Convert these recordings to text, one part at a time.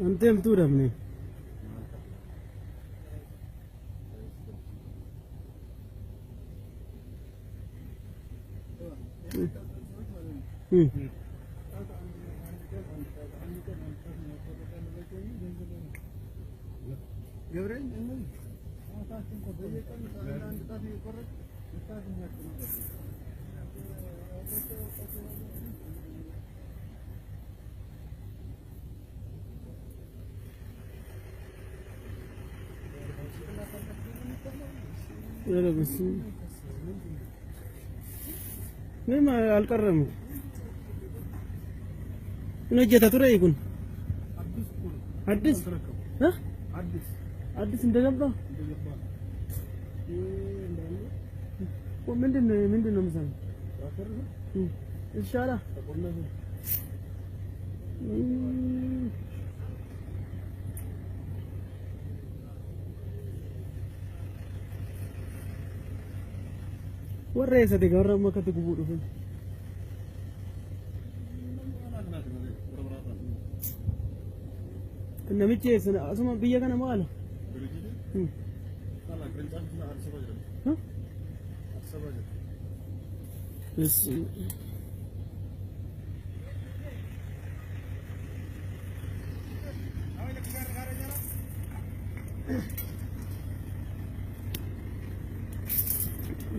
أنتم تورمني يلا بس ما الكرم نجيت ترى يكون حدث ها حدث انت جنبه ومندن مثلا ان شاء الله والرئيس هذيك ورا ما كنت تقول فين كنا متى سنة أسمع بيا كنا ماله ها بس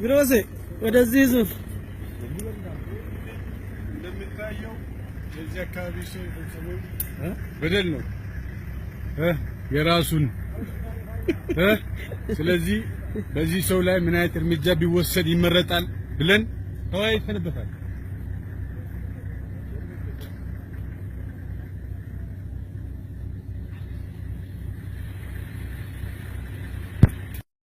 جروسي ወደዚህ ዙር እንደምታየው የዚህ አካባቢ ሰው በደል ነው የራሱን ስለዚህ በዚህ ሰው ላይ ምን አይነት እርምጃ ቢወሰድ ይመረጣል ብለን ተወያይተንበታል።